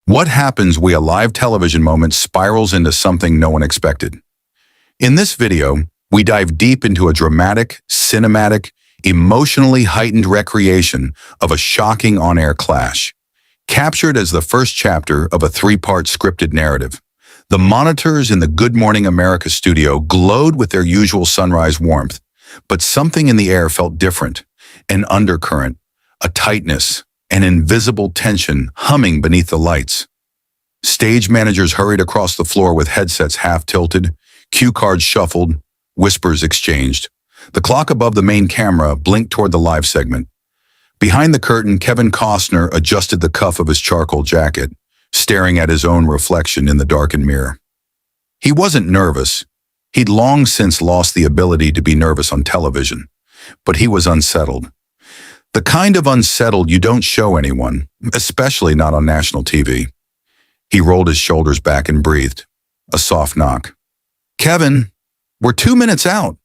What happens when a live television moment spirals into something no one expected? In this video, we dive deep into a dramatic, cinematic, emotionally heightened recreation of a shocking on-air clash. Captured as the first chapter of a three-part scripted narrative, the monitors in the Good Morning America studio glowed with their usual sunrise warmth, but something in the air felt different, an undercurrent, a tightness, an invisible tension humming beneath the lights. Stage managers hurried across the floor with headsets half-tilted, cue cards shuffled, whispers exchanged. The clock above the main camera blinked toward the live segment. Behind the curtain, Kevin Costner adjusted the cuff of his charcoal jacket, staring at his own reflection in the darkened mirror. He wasn't nervous. He'd long since lost the ability to be nervous on television, but he was unsettled. The kind of unsettled you don't show anyone, especially not on national TV. He rolled his shoulders back and breathed. A soft knock. "Kevin, we're 2 minutes out."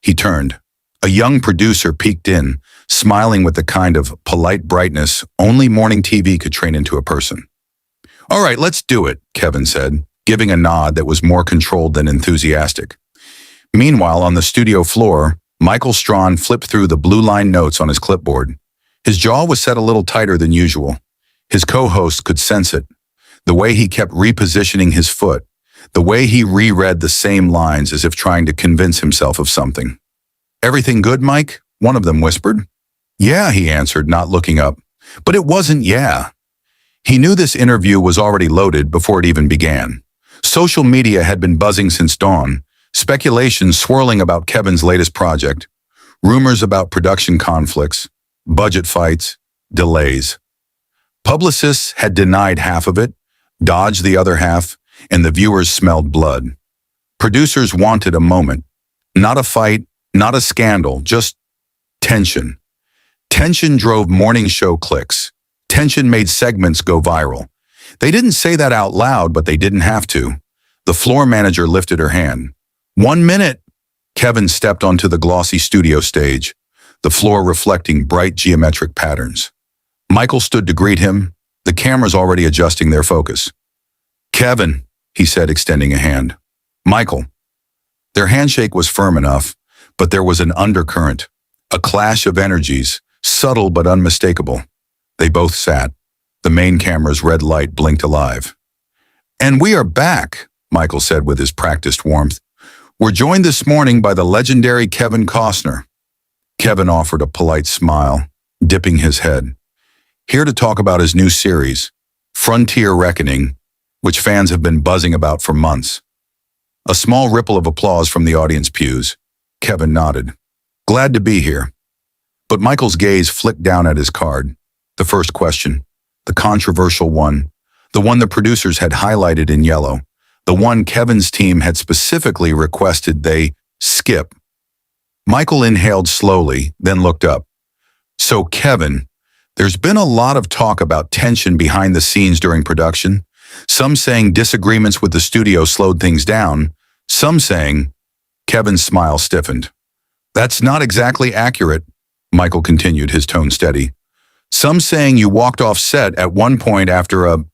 He turned. A young producer peeked in, smiling with the kind of polite brightness only morning TV could train into a person. "All right, let's do it," Kevin said, giving a nod that was more controlled than enthusiastic. Meanwhile, on the studio floor, Michael Strahan flipped through the blue-line notes on his clipboard. His jaw was set a little tighter than usual. His co-host could sense it. The way he kept repositioning his foot, the way he reread the same lines as if trying to convince himself of something. "Everything good, Mike?" one of them whispered. "Yeah," he answered, not looking up. But it wasn't yeah. He knew this interview was already loaded before it even began. Social media had been buzzing since dawn, speculation swirling about Kevin's latest project, rumors about production conflicts, budget fights, delays. Publicists had denied half of it, dodged the other half, and the viewers smelled blood. Producers wanted a moment. Not a fight, not a scandal, just tension. Tension drove morning show clicks. Tension made segments go viral. They didn't say that out loud, but they didn't have to. The floor manager lifted her hand. 1 minute. Kevin stepped onto the glossy studio stage, the floor reflecting bright geometric patterns. Michael stood to greet him, the cameras already adjusting their focus. "Kevin," he said, extending a hand. "Michael." Their handshake was firm enough, but there was an undercurrent, a clash of energies, subtle but unmistakable. They both sat. The main camera's red light blinked alive. "And we are back," Michael said with his practiced warmth. "We're joined this morning by the legendary Kevin Costner." Kevin offered a polite smile, dipping his head. Here to talk about his new series, Frontier Reckoning, which fans have been buzzing about for months. A small ripple of applause from the audience pews. Kevin nodded. "Glad to be here." But Michael's gaze flicked down at his card. The first question, the controversial one, the one the producers had highlighted in yellow, the one Kevin's team had specifically requested they skip. Michael inhaled slowly, then looked up. "So Kevin, there's been a lot of talk about tension behind the scenes during production, some saying disagreements with the studio slowed things down, some saying—" Kevin's smile stiffened. "That's not exactly accurate," Michael continued, his tone steady. "Some saying you walked off set at one point after a—"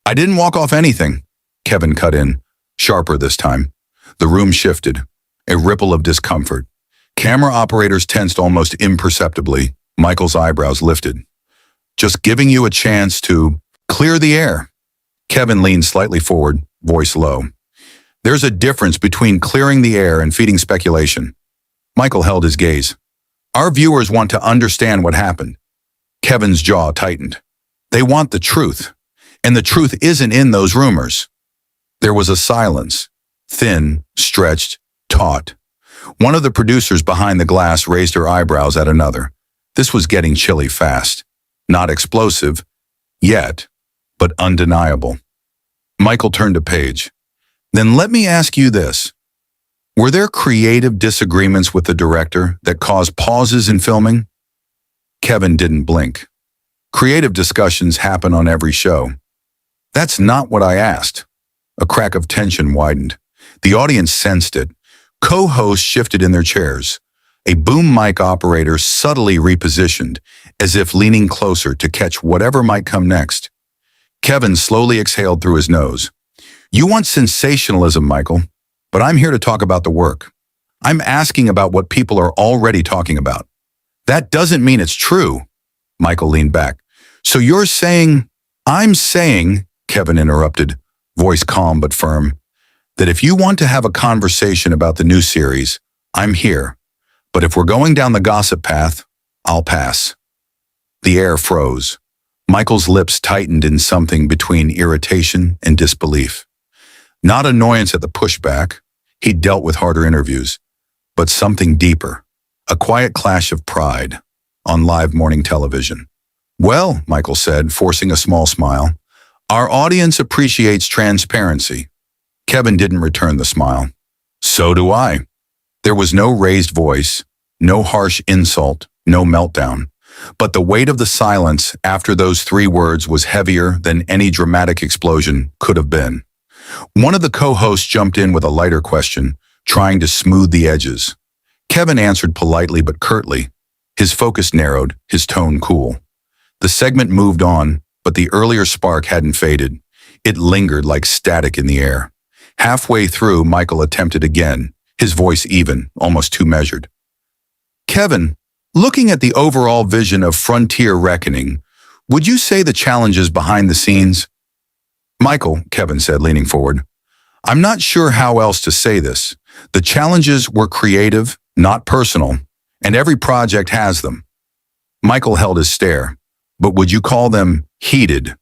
"I didn't walk off anything," Kevin cut in, sharper this time. The room shifted, a ripple of discomfort. Camera operators tensed almost imperceptibly. Michael's eyebrows lifted. "Just giving you a chance to clear the air." Kevin leaned slightly forward, voice low. "There's a difference between clearing the air and feeding speculation." Michael held his gaze. "Our viewers want to understand what happened." Kevin's jaw tightened. "They want the truth, and the truth isn't in those rumors." There was a silence, thin, stretched, taut. One of the producers behind the glass raised her eyebrows at another. This was getting chilly fast. Not explosive, yet, but undeniable. Michael turned a page. "Then let me ask you this. Were there creative disagreements with the director that caused pauses in filming?" Kevin didn't blink. "Creative discussions happen on every show." "That's not what I asked." A crack of tension widened. The audience sensed it. Co-hosts shifted in their chairs. A boom mic operator subtly repositioned, as if leaning closer to catch whatever might come next. Kevin slowly exhaled through his nose. You want sensationalism, Michael, but I'm here to talk about the work. I'm asking about what people are already talking about. That doesn't mean it's true. Michael leaned back. So you're saying, I'm saying, Kevin interrupted, voice calm but firm, that if you want to have a conversation about the new series, I'm here. But if we're going down the gossip path, I'll pass. The air froze. Michael's lips tightened in something between irritation and disbelief. Not annoyance at the pushback, he'd dealt with harder interviews, but something deeper, a quiet clash of pride on live morning television. Well, Michael said, forcing a small smile, our audience appreciates transparency. Kevin didn't return the smile. So do I. There was no raised voice, no harsh insult, no meltdown. But the weight of the silence after those 3 words was heavier than any dramatic explosion could have been. One of the co-hosts jumped in with a lighter question, trying to smooth the edges. Kevin answered politely but curtly. His focus narrowed, his tone cool. The segment moved on, but the earlier spark hadn't faded. It lingered like static in the air. Halfway through, Michael attempted again, his voice even, almost too measured. Kevin, looking at the overall vision of Frontier Reckoning, would you say the challenges behind the scenes? Michael, Kevin said, leaning forward, I'm not sure how else to say this. The challenges were creative, not personal, and every project has them. Michael held his stare. But would you call them heated?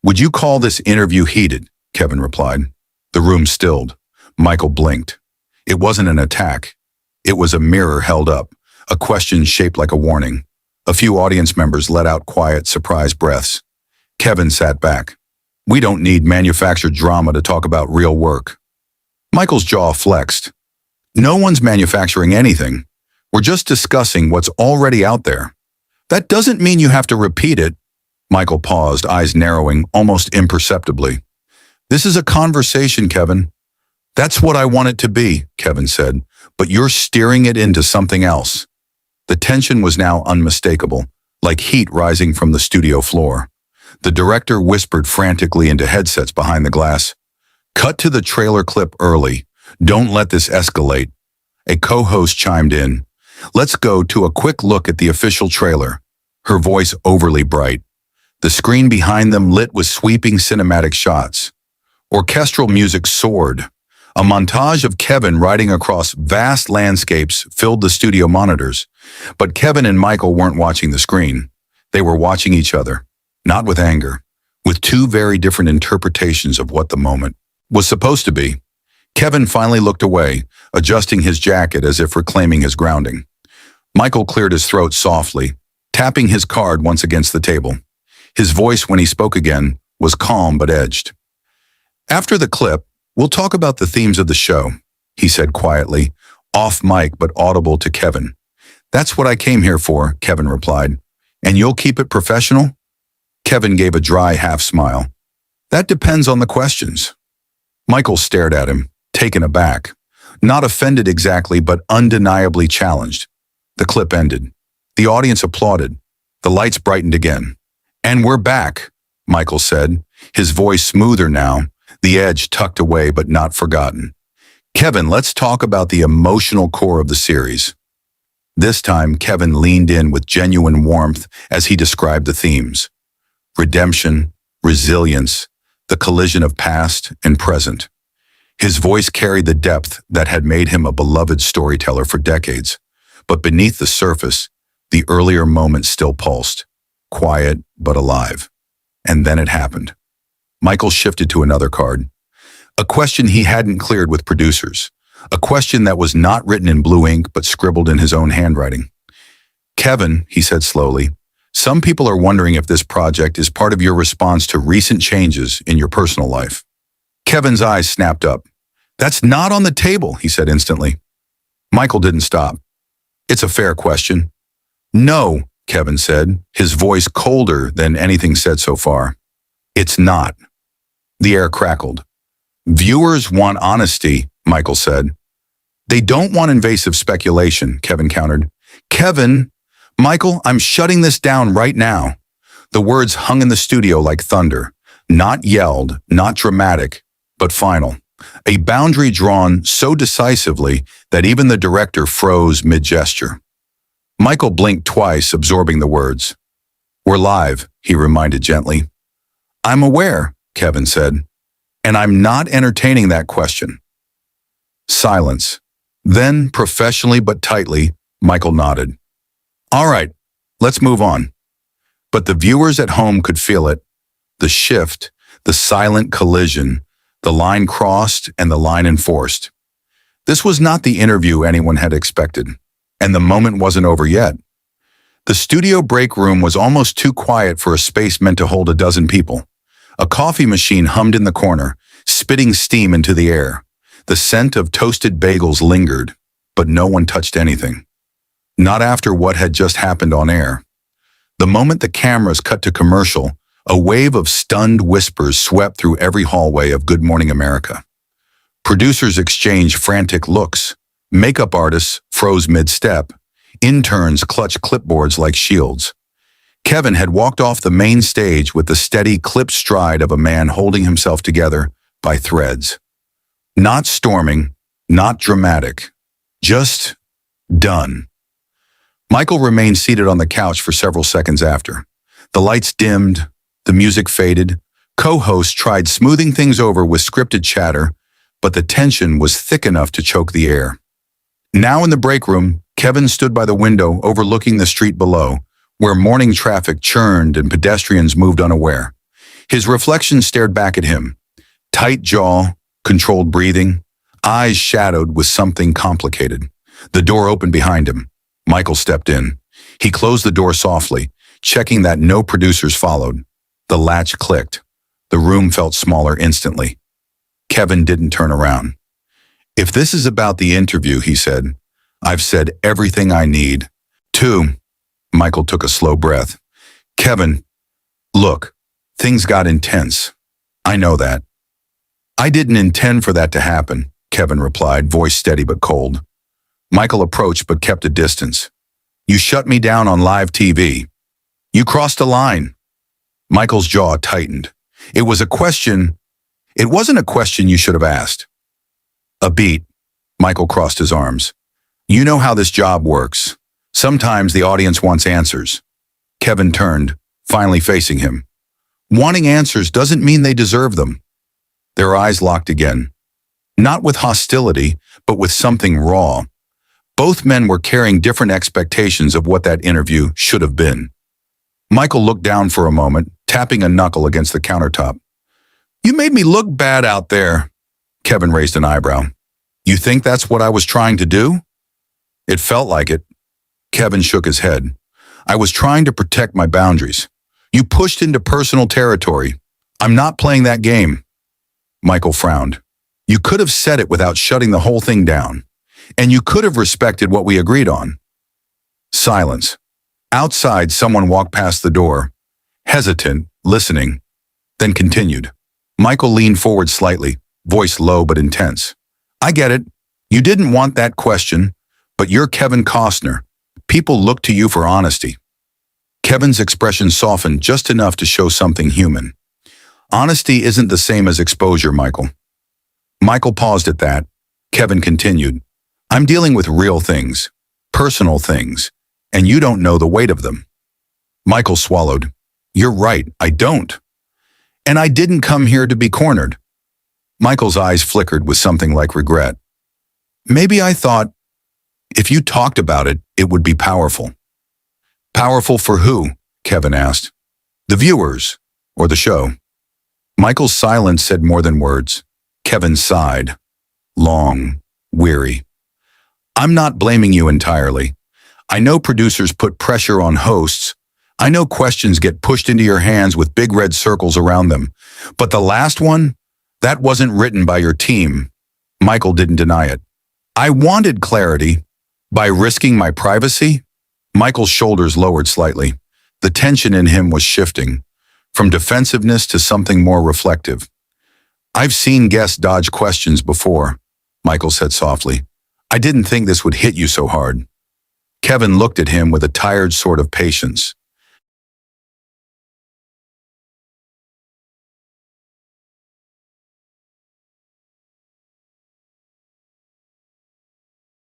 Would you call this interview heated? Kevin replied. The room stilled. Michael blinked. It wasn't an attack. It was a mirror held up, a question shaped like a warning. A few audience members let out quiet, surprised breaths. Kevin sat back. We don't need manufactured drama to talk about real work. Michael's jaw flexed. No one's manufacturing anything. We're just discussing what's already out there. That doesn't mean you have to repeat it. Michael paused, eyes narrowing, almost imperceptibly. This is a conversation, Kevin. That's what I want it to be, Kevin said, but you're steering it into something else. The tension was now unmistakable, like heat rising from the studio floor. The director whispered frantically into headsets behind the glass. Cut to the trailer clip early. Don't let this escalate. A co-host chimed in. Let's go to a quick look at the official trailer. Her voice overly bright. The screen behind them lit with sweeping cinematic shots. Orchestral music soared. A montage of Kevin riding across vast landscapes filled the studio monitors. But Kevin and Michael weren't watching the screen. They were watching each other, not with anger, with 2 very different interpretations of what the moment was supposed to be. Kevin finally looked away, adjusting his jacket as if reclaiming his grounding. Michael cleared his throat softly, tapping his card once against the table. His voice, when he spoke again, was calm but edged. After the clip, we'll talk about the themes of the show, he said quietly, off mic but audible to Kevin. That's what I came here for, Kevin replied. And you'll keep it professional? Kevin gave a dry half smile. That depends on the questions. Michael stared at him, taken aback. Not offended exactly, but undeniably challenged. The clip ended. The audience applauded. The lights brightened again. And we're back, Michael said, his voice smoother now, the edge tucked away but not forgotten. Kevin, let's talk about the emotional core of the series. This time, Kevin leaned in with genuine warmth as he described the themes. Redemption, resilience, the collision of past and present. His voice carried the depth that had made him a beloved storyteller for decades. But beneath the surface, the earlier moments still pulsed, quiet but alive. And then it happened. Michael shifted to another card. A question he hadn't cleared with producers. A question that was not written in blue ink but scribbled in his own handwriting. Kevin, he said slowly, some people are wondering if this project is part of your response to recent changes in your personal life. Kevin's eyes snapped up. That's not on the table, he said instantly. Michael didn't stop. It's a fair question. No, Kevin said, his voice colder than anything said so far. It's not. The air crackled. Viewers want honesty, Michael said. They don't want invasive speculation, Kevin countered. Kevin, Michael, I'm shutting this down right now. The words hung in the studio like thunder. Not yelled, not dramatic, but final. A boundary drawn so decisively that even the director froze mid-gesture. Michael blinked twice, absorbing the words. "We're live," he reminded gently. "I'm aware," Kevin said, "and I'm not entertaining that question." Silence. Then, professionally but tightly, Michael nodded. "All right, let's move on." But the viewers at home could feel it. The shift, the silent collision, the line crossed and the line enforced. This was not the interview anyone had expected, and the moment wasn't over yet. The studio break room was almost too quiet for a space meant to hold a dozen people. A coffee machine hummed in the corner, spitting steam into the air. The scent of toasted bagels lingered, but no one touched anything. Not after what had just happened on air. The moment the cameras cut to commercial, a wave of stunned whispers swept through every hallway of Good Morning America. Producers exchanged frantic looks. Makeup artists froze mid-step. Interns clutched clipboards like shields. Kevin had walked off the main stage with the steady, clipped stride of a man holding himself together by threads. Not storming, not dramatic. Just done. Michael remained seated on the couch for several seconds after. The lights dimmed, the music faded. Co-hosts tried smoothing things over with scripted chatter, but the tension was thick enough to choke the air. Now in the break room, Kevin stood by the window overlooking the street below, where morning traffic churned and pedestrians moved unaware. His reflection stared back at him. Tight jaw, controlled breathing, eyes shadowed with something complicated. The door opened behind him. Michael stepped in. He closed the door softly, checking that no producers followed. The latch clicked. The room felt smaller instantly. Kevin didn't turn around. "If this is about the interview," he said, "I've said everything I need to." Michael took a slow breath. "Kevin, look, things got intense. I know that." "I didn't intend for that to happen," Kevin replied, voice steady but cold. Michael approached but kept a distance. "You shut me down on live TV. You crossed a line." Michael's jaw tightened. It wasn't a question you should have asked. "A beat." Michael crossed his arms. "You know how this job works. Sometimes the audience wants answers." Kevin turned, finally facing him. "Wanting answers doesn't mean they deserve them." Their eyes locked again. Not with hostility, but with something raw. Both men were carrying different expectations of what that interview should have been. Michael looked down for a moment, tapping a knuckle against the countertop. "You made me look bad out there." Kevin raised an eyebrow. "You think that's what I was trying to do?" "It felt like it." Kevin shook his head. "I was trying to protect my boundaries. You pushed into personal territory. I'm not playing that game." Michael frowned. "You could have said it without shutting the whole thing down. And you could have respected what we agreed on." Silence. Outside, someone walked past the door, hesitant, listening, then continued. Michael leaned forward slightly, voice low but intense. "I get it. You didn't want that question, but you're Kevin Costner. People look to you for honesty." Kevin's expression softened just enough to show something human. "Honesty isn't the same as exposure, Michael." Michael paused at that. Kevin continued. "I'm dealing with real things, personal things, and you don't know the weight of them." Michael swallowed. "You're right, I don't. And I didn't come here to be cornered." Michael's eyes flickered with something like regret. "Maybe I thought, if you talked about it, it would be powerful." "Powerful for who?" Kevin asked. "The viewers, or the show?" Michael's silence said more than words. Kevin sighed. Long, weary. "I'm not blaming you entirely. I know producers put pressure on hosts. I know questions get pushed into your hands with big red circles around them. But the last one? That wasn't written by your team." Michael didn't deny it. "I wanted clarity. By risking my privacy?" Michael's shoulders lowered slightly. The tension in him was shifting, from defensiveness to something more reflective. "I've seen guests dodge questions before," Michael said softly. "I didn't think this would hit you so hard." Kevin looked at him with a tired sort of patience.